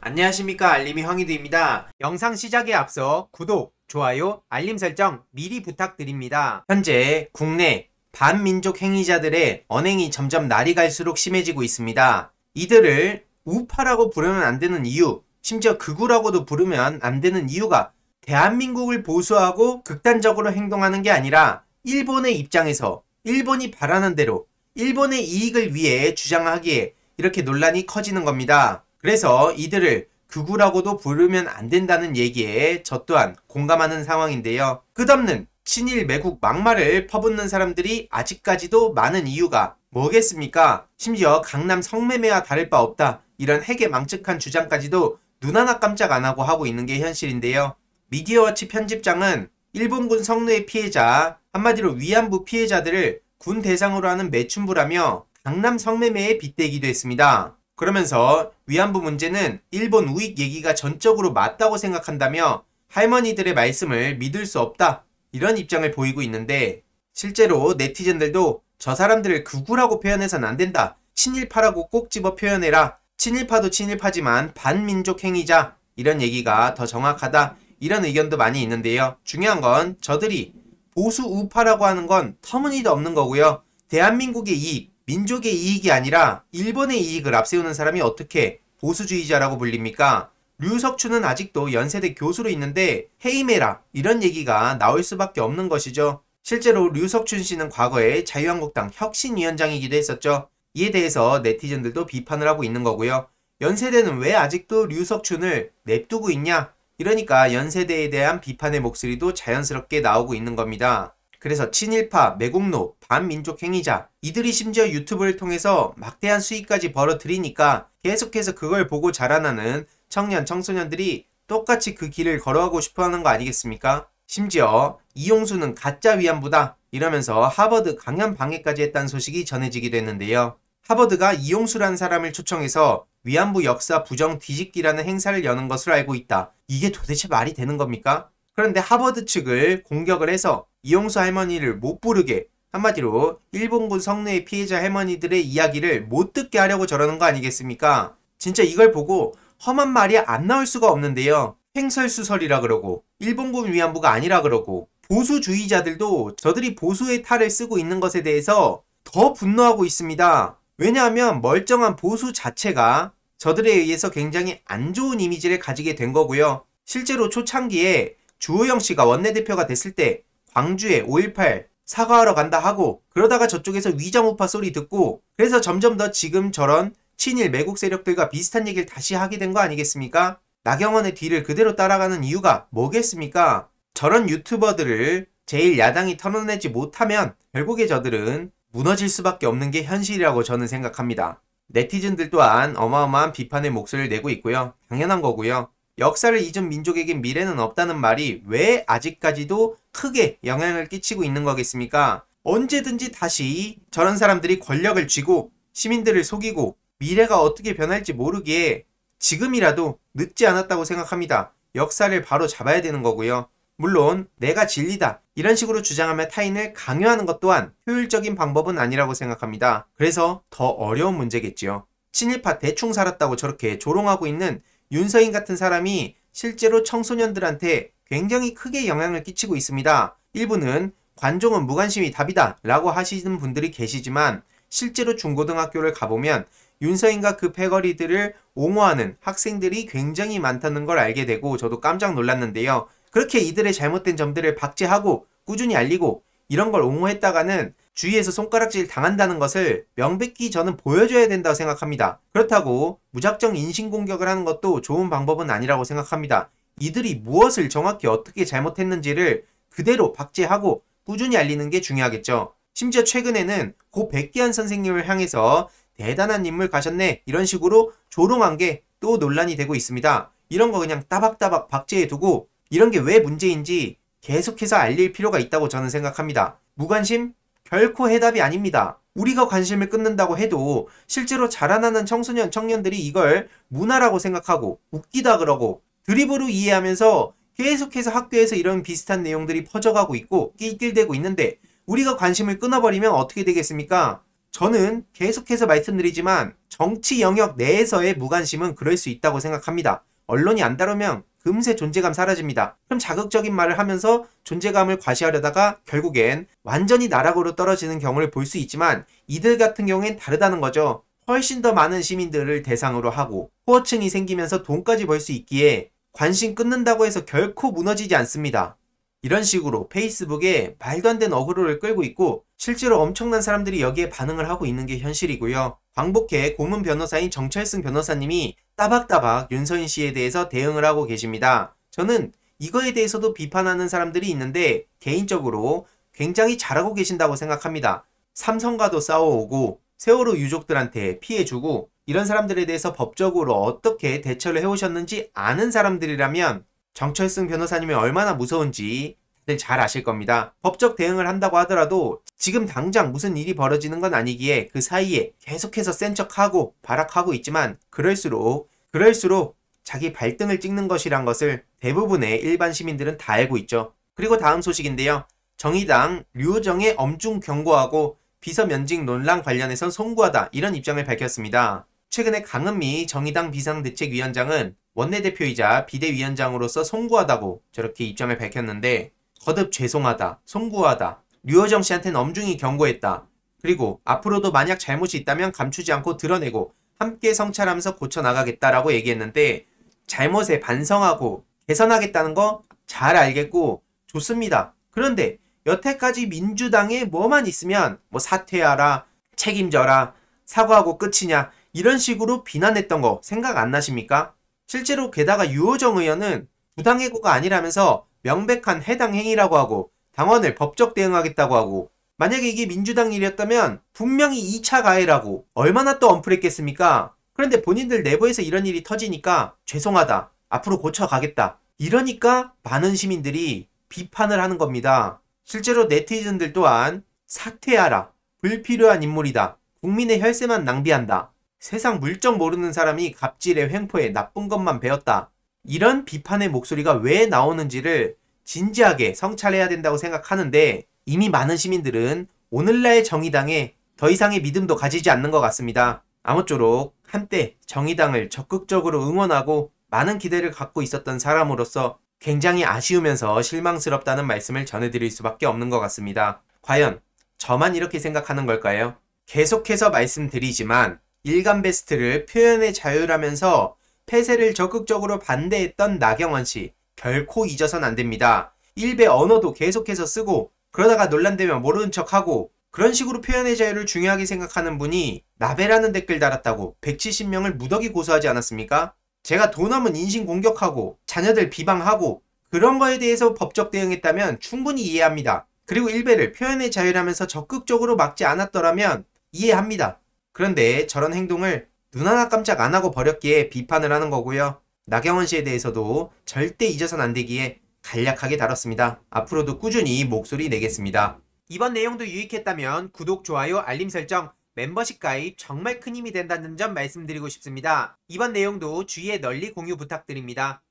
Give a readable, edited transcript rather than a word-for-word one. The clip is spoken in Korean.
안녕하십니까, 알림이 황희두입니다. 영상 시작에 앞서 구독, 좋아요, 알림 설정 미리 부탁드립니다. 현재 국내 반민족 행위자들의 언행이 점점 날이 갈수록 심해지고 있습니다. 이들을 우파라고 부르면 안 되는 이유, 심지어 극우라고도 부르면 안 되는 이유가 대한민국을 보수하고 극단적으로 행동하는 게 아니라 일본의 입장에서 일본이 바라는 대로 일본의 이익을 위해 주장하기에 이렇게 논란이 커지는 겁니다. 그래서 이들을 극우라고도 부르면 안 된다는 얘기에 저 또한 공감하는 상황인데요. 끝없는 친일 매국 막말을 퍼붓는 사람들이 아직까지도 많은 이유가 뭐겠습니까? 심지어 강남 성매매와 다를 바 없다, 이런 해괴망측한 주장까지도 눈 하나 깜짝 안 하고 하고 있는 게 현실인데요. 미디어워치 편집장은 일본군 성노예 피해자, 한마디로 위안부 피해자들을 군 대상으로 하는 매춘부라며 강남 성매매에 빗대기도 했습니다. 그러면서 위안부 문제는 일본 우익 얘기가 전적으로 맞다고 생각한다며 할머니들의 말씀을 믿을 수 없다, 이런 입장을 보이고 있는데, 실제로 네티즌들도 저 사람들을 극우라고 표현해서는 안 된다, 친일파라고 꼭 집어 표현해라, 친일파도 친일파지만 반민족 행위자, 이런 얘기가 더 정확하다, 이런 의견도 많이 있는데요. 중요한 건 저들이 보수 우파라고 하는 건 터무니도 없는 거고요. 대한민국의 이익, 민족의 이익이 아니라 일본의 이익을 앞세우는 사람이 어떻게 보수주의자라고 불립니까? 류석춘은 아직도 연세대 교수로 있는데 해임해라, 이런 얘기가 나올 수밖에 없는 것이죠. 실제로 류석춘 씨는 과거에 자유한국당 혁신위원장이기도 했었죠. 이에 대해서 네티즌들도 비판을 하고 있는 거고요. 연세대는 왜 아직도 류석춘을 냅두고 있냐? 이러니까 연세대에 대한 비판의 목소리도 자연스럽게 나오고 있는 겁니다. 그래서 친일파, 매국노, 반민족 행위자, 이들이 심지어 유튜브를 통해서 막대한 수익까지 벌어들이니까 계속해서 그걸 보고 자라나는 청년, 청소년들이 똑같이 그 길을 걸어가고 싶어하는 거 아니겠습니까? 심지어 이용수는 가짜 위안부다, 이러면서 하버드 강연 방해까지 했다는 소식이 전해지기도 했는데요. 하버드가 이용수라는 사람을 초청해서 위안부 역사 부정 뒤집기라는 행사를 여는 것으로 알고 있다. 이게 도대체 말이 되는 겁니까? 그런데 하버드 측을 공격을 해서 이용수 할머니를 못 부르게, 한마디로 일본군 성노예 피해자 할머니들의 이야기를 못 듣게 하려고 저러는 거 아니겠습니까? 진짜 이걸 보고 험한 말이 안 나올 수가 없는데요. 횡설수설이라 그러고 일본군 위안부가 아니라 그러고, 보수주의자들도 저들이 보수의 탈을 쓰고 있는 것에 대해서 더 분노하고 있습니다. 왜냐하면 멀쩡한 보수 자체가 저들에 의해서 굉장히 안 좋은 이미지를 가지게 된 거고요. 실제로 초창기에 주호영 씨가 원내대표가 됐을 때 광주에 5.18 사과하러 간다 하고, 그러다가 저쪽에서 위장우파 소리 듣고, 그래서 점점 더 지금 저런 친일 매국 세력들과 비슷한 얘기를 다시 하게 된 거 아니겠습니까? 나경원의 뒤를 그대로 따라가는 이유가 뭐겠습니까? 저런 유튜버들을 제1야당이 털어내지 못하면 결국에 저들은 무너질 수밖에 없는 게 현실이라고 저는 생각합니다. 네티즌들 또한 어마어마한 비판의 목소리를 내고 있고요. 당연한 거고요. 역사를 잊은 민족에겐 미래는 없다는 말이 왜 아직까지도 크게 영향을 끼치고 있는 거겠습니까? 언제든지 다시 저런 사람들이 권력을 쥐고 시민들을 속이고 미래가 어떻게 변할지 모르기에 지금이라도 늦지 않았다고 생각합니다. 역사를 바로 잡아야 되는 거고요. 물론 내가 진리다, 이런 식으로 주장하며 타인을 강요하는 것 또한 효율적인 방법은 아니라고 생각합니다. 그래서 더 어려운 문제겠지요. 친일파 대충 살았다고 저렇게 조롱하고 있는 윤서인 같은 사람이 실제로 청소년들한테 굉장히 크게 영향을 끼치고 있습니다. 일부는 관종은 무관심이 답이다 라고 하시는 분들이 계시지만, 실제로 중고등학교를 가보면 윤서인과 그 패거리들을 옹호하는 학생들이 굉장히 많다는 걸 알게 되고 저도 깜짝 놀랐는데요. 그렇게 이들의 잘못된 점들을 박제하고 꾸준히 알리고 이런 걸 옹호했다가는 주위에서 손가락질 당한다는 것을 명백히 저는 보여줘야 된다고 생각합니다. 그렇다고 무작정 인신공격을 하는 것도 좋은 방법은 아니라고 생각합니다. 이들이 무엇을 정확히 어떻게 잘못했는지를 그대로 박제하고 꾸준히 알리는 게 중요하겠죠. 심지어 최근에는 고 백기환 선생님을 향해서 대단한 인물 가셨네, 이런 식으로 조롱한 게 또 논란이 되고 있습니다. 이런 거 그냥 따박따박 박제해두고 이런 게 왜 문제인지 계속해서 알릴 필요가 있다고 저는 생각합니다. 무관심? 결코 해답이 아닙니다. 우리가 관심을 끊는다고 해도 실제로 자라나는 청소년, 청년들이 이걸 문화라고 생각하고 웃기다 그러고 드립으로 이해하면서 계속해서 학교에서 이런 비슷한 내용들이 퍼져가고 있고 낄낄대고 있는데, 우리가 관심을 끊어버리면 어떻게 되겠습니까? 저는 계속해서 말씀드리지만 정치 영역 내에서의 무관심은 그럴 수 있다고 생각합니다. 언론이 안 다루면 금세 존재감 사라집니다. 그럼 자극적인 말을 하면서 존재감을 과시하려다가 결국엔 완전히 나락으로 떨어지는 경우를 볼 수 있지만 이들 같은 경우엔 다르다는 거죠. 훨씬 더 많은 시민들을 대상으로 하고 호어층이 생기면서 돈까지 벌 수 있기에 관심 끊는다고 해서 결코 무너지지 않습니다. 이런 식으로 페이스북에 말도 안 되는 어그로를 끌고 있고 실제로 엄청난 사람들이 여기에 반응을 하고 있는 게 현실이고요. 광복회 고문 변호사인 정철승 변호사님이 따박따박 윤서인 씨에 대해서 대응을 하고 계십니다. 저는 이거에 대해서도 비판하는 사람들이 있는데 개인적으로 굉장히 잘하고 계신다고 생각합니다. 삼성과도 싸워오고 세월호 유족들한테 피해주고 이런 사람들에 대해서 법적으로 어떻게 대처를 해오셨는지 아는 사람들이라면 정철승 변호사님이 얼마나 무서운지 다들 잘 아실 겁니다. 법적 대응을 한다고 하더라도 지금 당장 무슨 일이 벌어지는 건 아니기에 그 사이에 계속해서 센 척하고 발악하고 있지만 그럴수록 자기 발등을 찍는 것이란 것을 대부분의 일반 시민들은 다 알고 있죠. 그리고 다음 소식인데요. 정의당 류호정의 엄중 경고하고 비서 면직 논란 관련해선 송구하다 이런 입장을 밝혔습니다. 최근에 강은미 정의당 비상대책위원장은 원내대표이자 비대위원장으로서 송구하다고 저렇게 입장을 밝혔는데 거듭 죄송하다, 송구하다, 류호정 씨한테는 엄중히 경고했다. 그리고 앞으로도 만약 잘못이 있다면 감추지 않고 드러내고 함께 성찰하면서 고쳐나가겠다라고 얘기했는데 잘못에 반성하고 개선하겠다는 거 잘 알겠고 좋습니다. 그런데 여태까지 민주당에 뭐만 있으면 뭐 사퇴하라, 책임져라, 사과하고 끝이냐 이런 식으로 비난했던 거 생각 안 나십니까? 실제로 게다가 유호정 의원은 부당해고가 아니라면서 명백한 해당 행위라고 하고 당원을 법적 대응하겠다고 하고 만약에 이게 민주당 일이었다면 분명히 2차 가해라고 얼마나 또 엄플했겠습니까? 그런데 본인들 내부에서 이런 일이 터지니까 죄송하다, 앞으로 고쳐가겠다 이러니까 많은 시민들이 비판을 하는 겁니다. 실제로 네티즌들 또한 사퇴하라, 불필요한 인물이다, 국민의 혈세만 낭비한다, 세상 물정 모르는 사람이 갑질에 횡포에 나쁜 것만 배웠다 이런 비판의 목소리가 왜 나오는지를 진지하게 성찰해야 된다고 생각하는데 이미 많은 시민들은 오늘날 정의당에 더 이상의 믿음도 가지지 않는 것 같습니다. 아무쪼록 한때 정의당을 적극적으로 응원하고 많은 기대를 갖고 있었던 사람으로서 굉장히 아쉬우면서 실망스럽다는 말씀을 전해드릴 수밖에 없는 것 같습니다. 과연 저만 이렇게 생각하는 걸까요? 계속해서 말씀드리지만 일간베스트를 표현의 자유라면서 폐쇄를 적극적으로 반대했던 나경원 씨 결코 잊어선 안 됩니다. 일베 언어도 계속해서 쓰고 그러다가 논란되면 모르는 척하고 그런 식으로 표현의 자유를 중요하게 생각하는 분이 나베라는 댓글 달았다고 170명을 무더기 고소하지 않았습니까? 제가 돈 없는 인신 공격하고 자녀들 비방하고 그런 거에 대해서 법적 대응했다면 충분히 이해합니다. 그리고 일베를 표현의 자유라면서 적극적으로 막지 않았더라면 이해합니다. 그런데 저런 행동을 눈 하나 깜짝 안 하고 버렸기에 비판을 하는 거고요. 나경원 씨에 대해서도 절대 잊어선 안 되기에 간략하게 다뤘습니다. 앞으로도 꾸준히 목소리 내겠습니다. 이번 내용도 유익했다면 구독, 좋아요, 알림 설정, 멤버십 가입 정말 큰 힘이 된다는 점 말씀드리고 싶습니다. 이번 내용도 주위에 널리 공유 부탁드립니다.